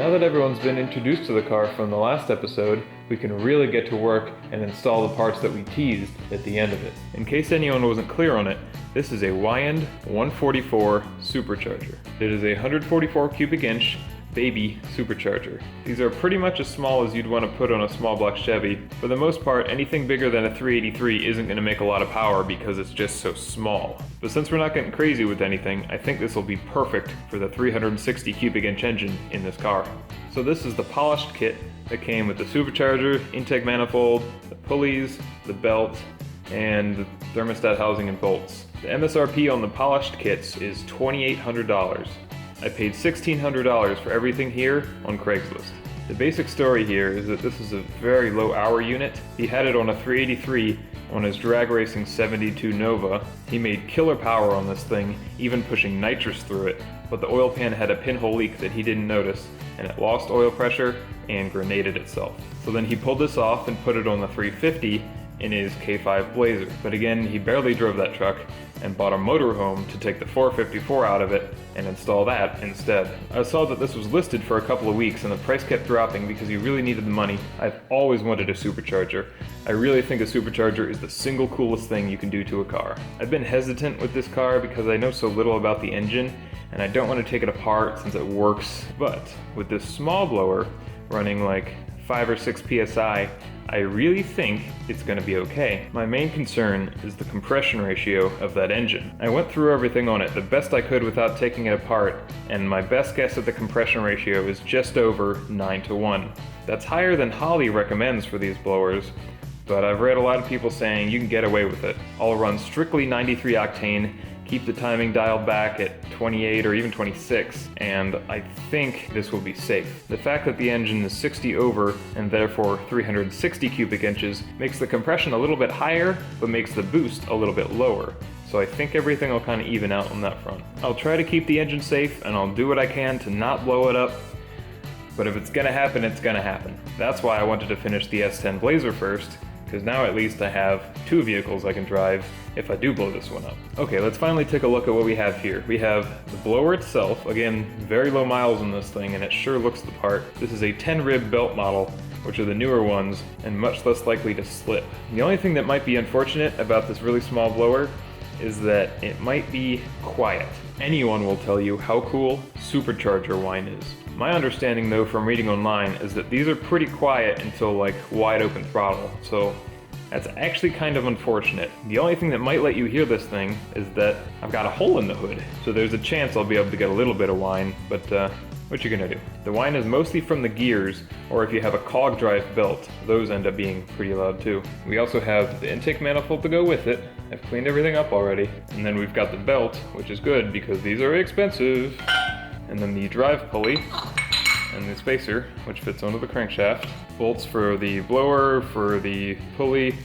Now that everyone's been introduced to the car from the last episode, we can really get to work and install the parts that we teased at the end of it. In case anyone wasn't clear on it, this is a Weiand 144 Supercharger. It is a 144 cubic inch baby supercharger. These are pretty much as small as you'd want to put on a small block Chevy. For the most part, anything bigger than a 383 isn't going to make a lot of power because it's just so small. But since we're not getting crazy with anything, I think this will be perfect for the 360 cubic inch engine in this car. So this is the polished kit that came with the supercharger, intake manifold, the pulleys, the belt, and the thermostat housing and bolts. The MSRP on the polished kits is $2,800. I paid $1,600 for everything here on Craigslist. The basic story here is that this is a very low hour unit. He had it on a 383 on his drag racing 72 Nova. He made killer power on this thing, even pushing nitrous through it, but the oil pan had a pinhole leak that he didn't notice, and it lost oil pressure and grenaded itself. So then he pulled this off and put it on the 350 in his K5 Blazer. But again, he barely drove that truck and bought a motorhome to take the 454 out of it and install that instead. I saw that this was listed for a couple of weeks and the price kept dropping because he really needed the money. I've always wanted a supercharger. I really think a supercharger is the single coolest thing you can do to a car. I've been hesitant with this car because I know so little about the engine and I don't want to take it apart since it works. But with this small blower running like 5 or 6 psi, I really think it's going to be okay. My main concern is the compression ratio of that engine. I went through everything on it the best I could without taking it apart, and my best guess at the compression ratio is just over 9:1. That's higher than Holley recommends for these blowers, but I've read a lot of people saying you can get away with it. I'll run strictly 93 octane, keep the timing dialed back at 28 or even 26, and I think this will be safe. The fact that the engine is 60 over and therefore 360 cubic inches makes the compression a little bit higher, but makes the boost a little bit lower. So I think everything will kind of even out on that front. I'll try to keep the engine safe and I'll do what I can to not blow it up, but if it's gonna happen, it's gonna happen. That's why I wanted to finish the S10 Blazer first, because now at least I have 2 vehicles I can drive if I do blow this one up. Okay, let's finally take a look at what we have here. We have the blower itself, again, very low miles on this thing and it sure looks the part. This is a 10 rib belt model, which are the newer ones and much less likely to slip. The only thing that might be unfortunate about this really small blower is that it might be quiet. Anyone will tell you how cool supercharger whine is. My understanding though from reading online is that these are pretty quiet until like wide open throttle, so that's actually kind of unfortunate. The only thing that might let you hear this thing is that I've got a hole in the hood, so there's a chance I'll be able to get a little bit of whine, but what you gonna do? The whine is mostly from the gears, or if you have a cog drive belt, those end up being pretty loud too. We also have the intake manifold to go with it. I've cleaned everything up already. And then we've got the belt, which is good because these are expensive. And then the drive pulley and the spacer, which fits onto the crankshaft. Bolts for the blower, for the pulley,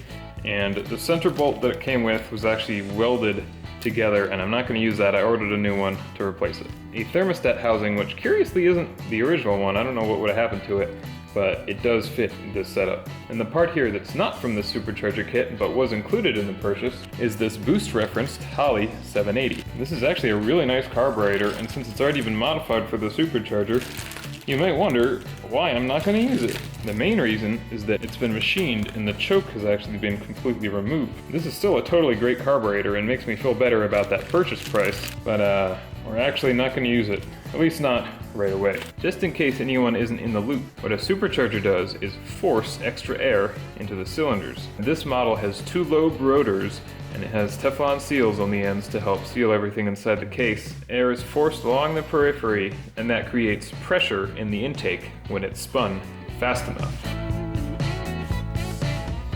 and the center bolt that it came with was actually welded together, and I'm not going to use that. I ordered a new one to replace it. A thermostat housing, which curiously isn't the original one. I don't know what would have happened to it, but it does fit this setup. And the part here that's not from the supercharger kit, but was included in the purchase, is this boost referenced Holley 780. This is actually a really nice carburetor, and since it's already been modified for the supercharger, you might wonder why I'm not going to use it. The main reason is that it's been machined and the choke has actually been completely removed. This is still a totally great carburetor and makes me feel better about that purchase price, but we're actually not going to use it. At least not right away. Just in case anyone isn't in the loop, what a supercharger does is force extra air into the cylinders. This model has 2 lobe rotors and it has Teflon seals on the ends to help seal everything inside the case. Air is forced along the periphery and that creates pressure in the intake when it's spun fast enough.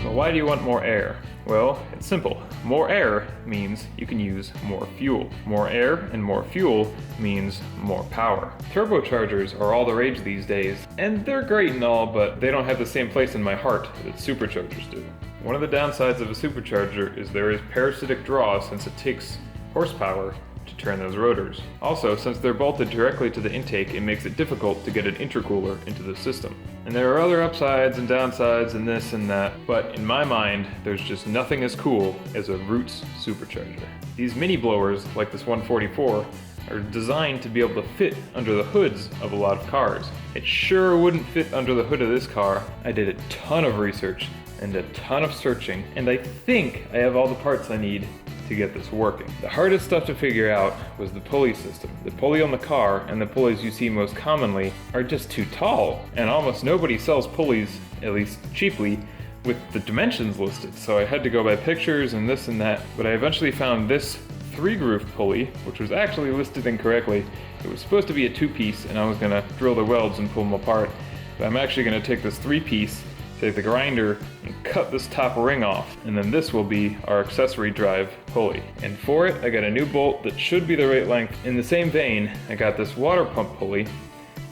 Well, why do you want more air? Well, it's simple. More air means you can use more fuel. More air and more fuel means more power. Turbochargers are all the rage these days, and they're great and all, but they don't have the same place in my heart that superchargers do. One of the downsides of a supercharger is there is parasitic draw since it takes horsepower to turn those rotors. Also, since they're bolted directly to the intake, it makes it difficult to get an intercooler into the system. And there are other upsides and downsides and this and that, but in my mind, there's just nothing as cool as a Roots supercharger. These mini blowers, like this 144, are designed to be able to fit under the hoods of a lot of cars. It sure wouldn't fit under the hood of this car. I did a ton of research and a ton of searching, and I think I have all the parts I need to get this working. The hardest stuff to figure out was the pulley system. The pulley on the car and the pulleys you see most commonly are just too tall, and almost nobody sells pulleys, at least cheaply, with the dimensions listed. So I had to go by pictures and this and that, but I eventually found this 3-groove pulley, which was actually listed incorrectly. It was supposed to be a 2-piece, and I was gonna drill the welds and pull them apart, but I'm actually gonna take this 3-piece, take the grinder, and cut this top ring off, and then this will be our accessory drive pulley. And for it, I got a new bolt that should be the right length. In the same vein, I got this water pump pulley,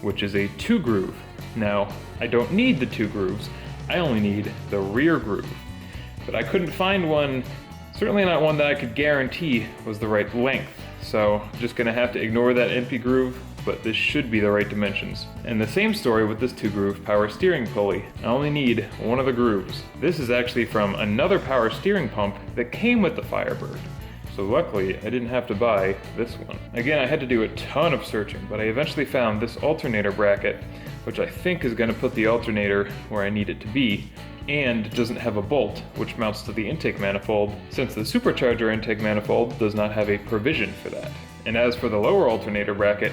which is a 2-groove. Now, I don't need the 2 grooves, I only need the rear groove. But I couldn't find one, certainly not one that I could guarantee was the right length. So, I'm just gonna have to ignore that empty groove, but this should be the right dimensions. And the same story with this 2-groove power steering pulley. I only need one of the grooves. This is actually from another power steering pump that came with the Firebird. So luckily, I didn't have to buy this one. Again, I had to do a ton of searching, but I eventually found this alternator bracket, which I think is gonna put the alternator where I need it to be, and doesn't have a bolt, which mounts to the intake manifold, since the Supercharger intake manifold does not have a provision for that. And as for the lower alternator bracket,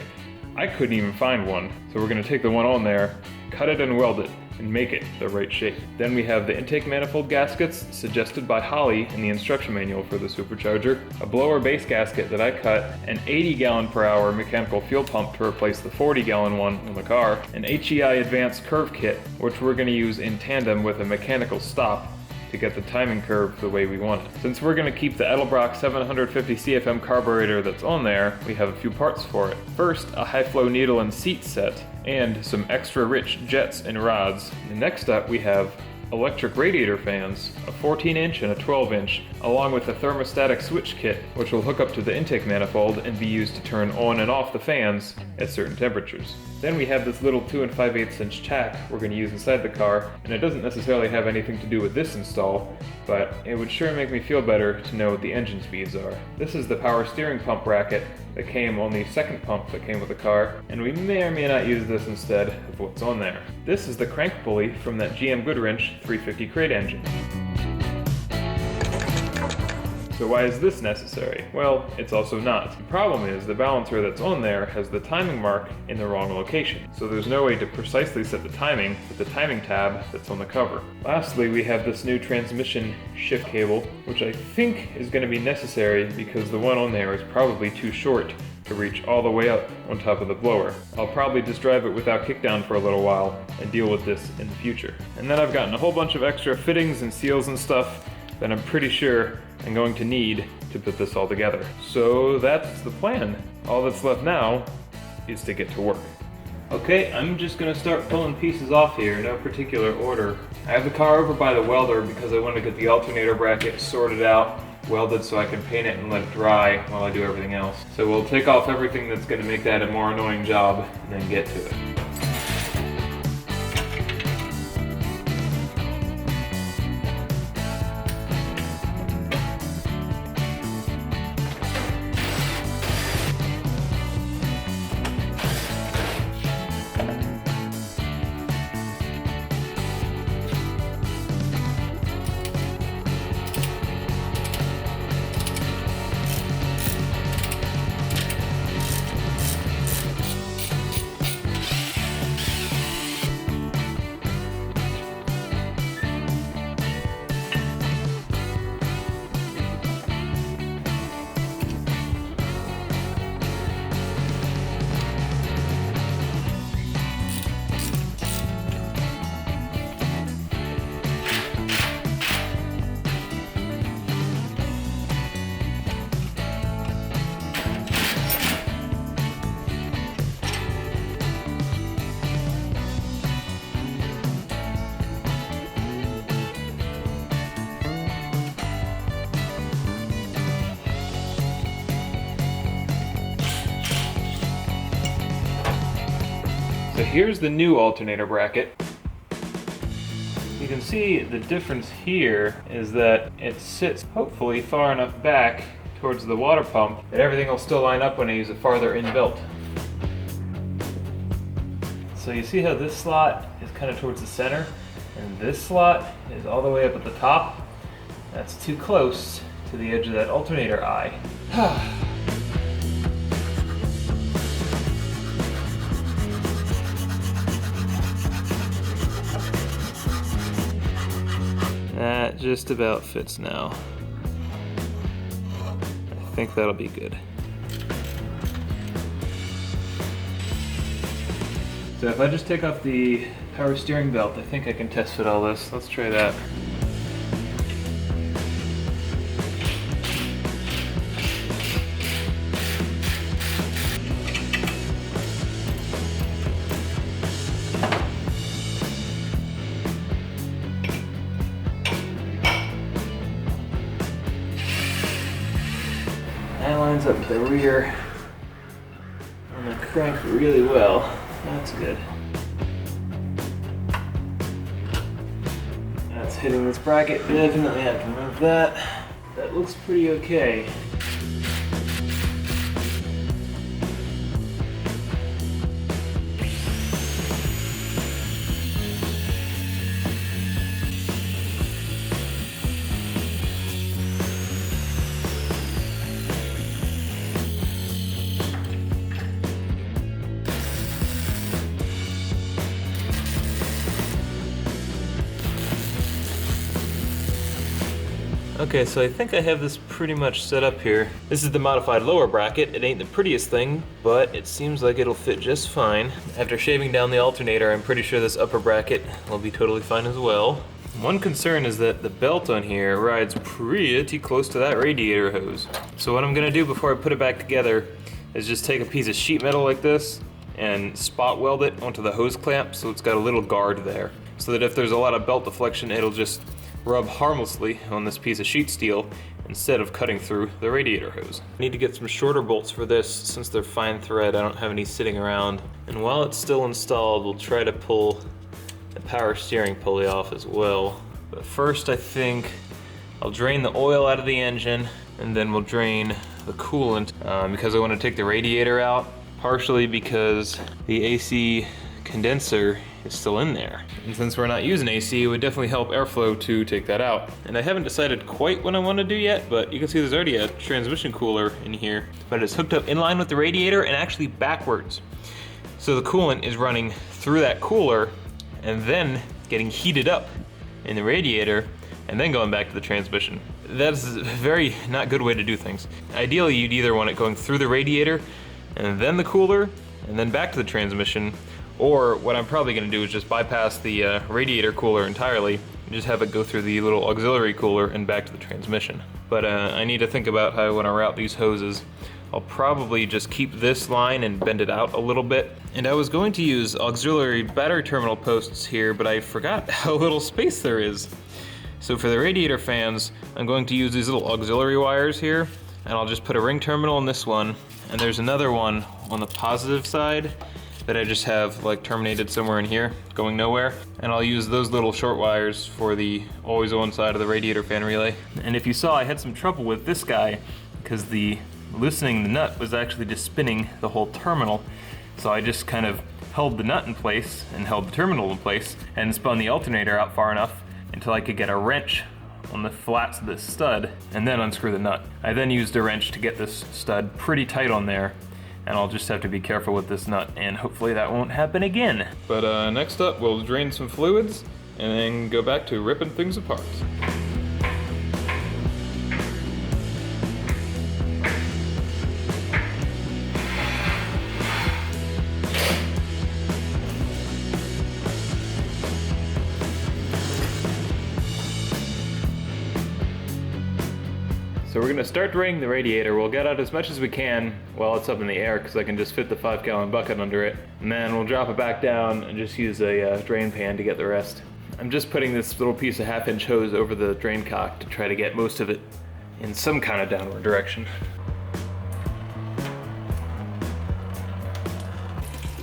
I couldn't even find one, so we're going to take the one on there, cut it and weld it, and make it the right shape. Then we have the intake manifold gaskets suggested by Holly in the instruction manual for the Supercharger, a blower base gasket that I cut, an 80-gallon-per-hour mechanical fuel pump to replace the 40-gallon one in the car, an HEI advanced curve kit, which we're going to use in tandem with a mechanical stop to get the timing curve the way we want it. Since we're going to keep the Edelbrock 750 CFM carburetor that's on there, we have a few parts for it. First, a high-flow needle and seat set, and some extra rich jets and rods. And next up, we have electric radiator fans, a 14-inch and a 12-inch, along with a thermostatic switch kit, which will hook up to the intake manifold and be used to turn on and off the fans at certain temperatures. Then we have this little 2 5/8-inch tack we're going to use inside the car, and it doesn't necessarily have anything to do with this install, but it would sure make me feel better to know what the engine speeds are. This is the power steering pump bracket that came on the second pump that came with the car, and we may or may not use this instead of what's on there. This is the crank pulley from that GM Goodwrench 350 crate engine. So why is this necessary? Well, it's also not. The problem is the balancer that's on there has the timing mark in the wrong location, so there's no way to precisely set the timing with the timing tab that's on the cover. Lastly, we have this new transmission shift cable, which I think is going to be necessary because the one on there is probably too short to reach all the way up on top of the blower. I'll probably just drive it without kickdown for a little while and deal with this in the future. And then I've gotten a whole bunch of extra fittings and seals and stuff that I'm pretty sure I'm going to need to put this all together. So that's the plan. All that's left now is to get to work. Okay, I'm just gonna start pulling pieces off here, no particular order. I have the car over by the welder because I want to get the alternator bracket sorted out, welded so I can paint it and let it dry while I do everything else. So we'll take off everything that's gonna make that a more annoying job and then get to it. So here's the new alternator bracket. You can see the difference here is that it sits hopefully far enough back to towards the water pump, and everything will still line up when I use a farther in belt. So you see how this slot is kind of towards the center, and this slot is all the way up at the top? That's too close to the edge of that alternator eye. That just about fits now. I think that'll be good. So if I just take off the power steering belt, I think I can test fit all this. Let's try that. That lines up with the rear on the crank really well. That's good. That's hitting this bracket. Definitely have to remove that. That looks pretty okay. Okay, so I think I have this pretty much set up here. This is the modified lower bracket. It ain't the prettiest thing, but it seems like it'll fit just fine. After shaving down the alternator, I'm pretty sure this upper bracket will be totally fine as well. One concern is that the belt on here rides pretty close to that radiator hose. So what I'm gonna do before I put it back together is just take a piece of sheet metal like this and spot weld it onto the hose clamp so it's got a little guard there. So that if there's a lot of belt deflection, it'll just rub harmlessly on this piece of sheet steel instead of cutting through the radiator hose. I need to get some shorter bolts for this since they're fine thread. I don't have any sitting around. And while it's still installed, we'll try to pull the power steering pulley off as well. But first I think I'll drain the oil out of the engine and then we'll drain the coolant because I want to take the radiator out, partially because the AC condenser is still in there. And since we're not using AC, it would definitely help airflow to take that out. And I haven't decided quite what I want to do yet, but you can see there's already a transmission cooler in here, but it's hooked up in line with the radiator and actually backwards. So the coolant is running through that cooler and then getting heated up in the radiator and then going back to the transmission. That's a very not good way to do things. Ideally, you'd either want it going through the radiator and then the cooler and then back to the transmission, or what I'm probably going to do is just bypass the radiator cooler entirely and just have it go through the little auxiliary cooler and back to the transmission. But I need to think about how I want to route these hoses. I'll probably just keep this line and bend it out a little bit. And I was going to use auxiliary battery terminal posts here, but I forgot how little space there is. So for the radiator fans, I'm going to use these little auxiliary wires here, and I'll just put a ring terminal in this one, and there's another one on the positive side that I just have like terminated somewhere in here, going nowhere. And I'll use those little short wires for the always on side of the radiator fan relay. And if you saw, I had some trouble with this guy because the nut was actually just spinning the whole terminal. So I just kind of held the nut in place and held the terminal in place and spun the alternator out far enough until I could get a wrench on the flats of this stud and then unscrew the nut. I then used a wrench to get this stud pretty tight on there, and I'll just have to be careful with this nut, and hopefully that won't happen again. But next up, we'll drain some fluids and then go back to ripping things apart. So we're gonna start draining the radiator. We'll get out as much as we can while it's up in the air because I can just fit the 5-gallon bucket under it. And then we'll drop it back down and just use a drain pan to get the rest. I'm just putting this little piece of 1/2-inch hose over the drain cock to try to get most of it in some kind of downward direction.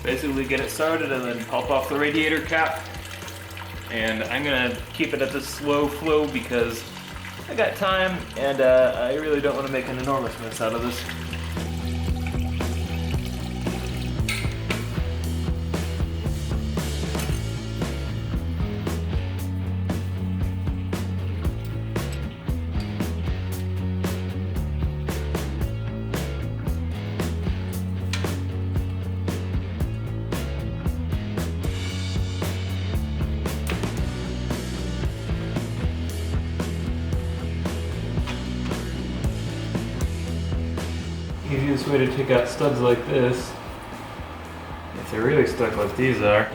Basically get it started and then pop off the radiator cap. And I'm gonna keep it at this slow flow because I got time, and I really don't want to make an enormous mess out of this. Easiest way to take out studs like this, if they're really stuck like these are,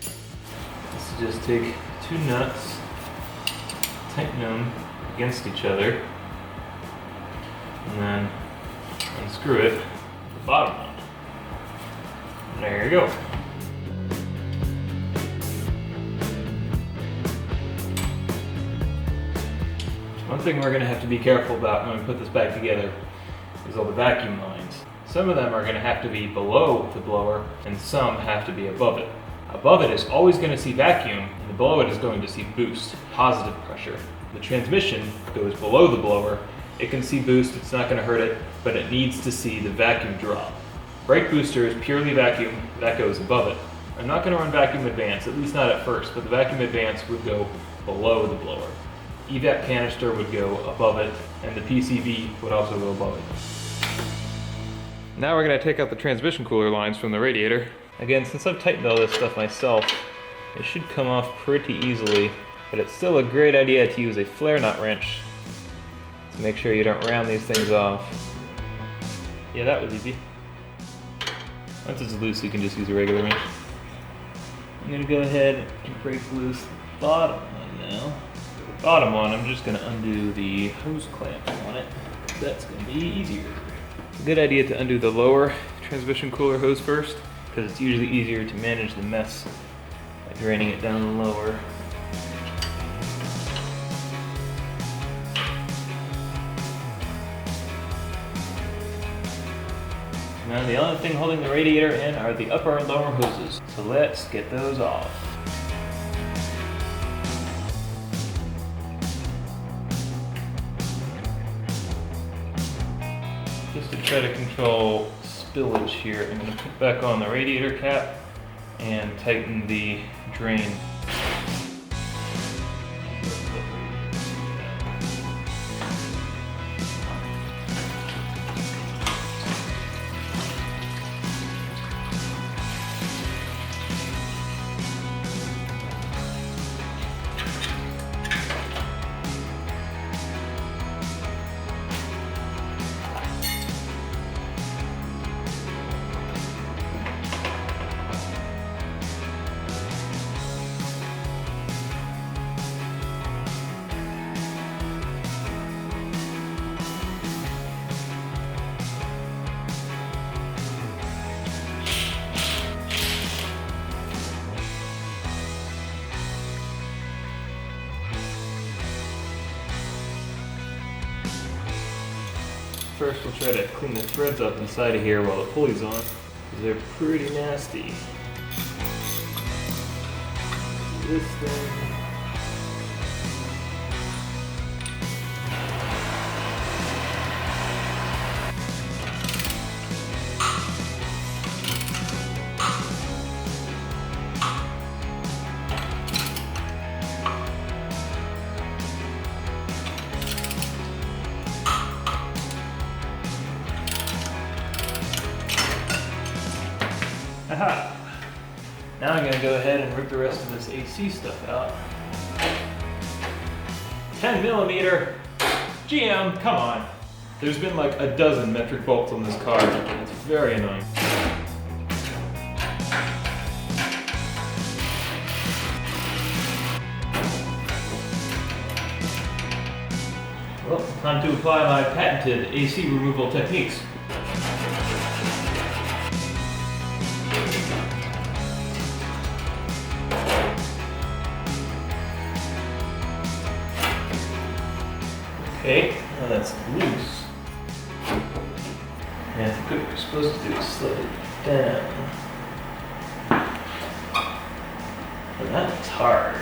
is to just take two nuts, tighten them against each other, and then unscrew it with the bottom one. And there you go. One thing we're going to have to be careful about when we put this back together is all the vacuum lines. Some of them are going to have to be below the blower, and some have to be above it. Above it is always going to see vacuum, and below it is going to see boost, positive pressure. The transmission goes below the blower. It can see boost, it's not going to hurt it, but it needs to see the vacuum drop. Brake booster is purely vacuum, that goes above it. I'm not going to run vacuum advance, at least not at first, but the vacuum advance would go below the blower. Evap canister would go above it, and the PCV would also go above it. Now we're going to take out the transmission cooler lines from the radiator. Again, since I've tightened all this stuff myself, it should come off pretty easily, but it's still a great idea to use a flare nut wrench to make sure you don't round these things off. Yeah, that was easy. Once it's loose, you can just use a regular wrench. I'm going to go ahead and break loose the bottom one now. For the bottom one, I'm just going to undo the hose clamp on it. That's going to be easier. It's a good idea to undo the lower transmission cooler hose first, because it's usually easier to manage the mess by draining it down lower. Now the only thing holding the radiator in are the upper and lower hoses, so let's get those off. Just to try to control spillage here, I'm going to put back on the radiator cap and tighten the drain. First we'll try to clean the threads up inside of here while the pulley's on, because they're pretty nasty. This thing. Aha! Now I'm going to go ahead and rip the rest of this AC stuff out. 10mm! GM, come on! There's been like a dozen metric bolts on this car, and it's very annoying. Well, time to apply my patented AC removal techniques. Okay, now that's loose. And I think what we're supposed to do is slide it down. And that's hard.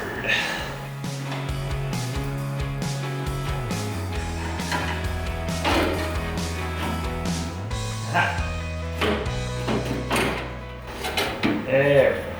There we go.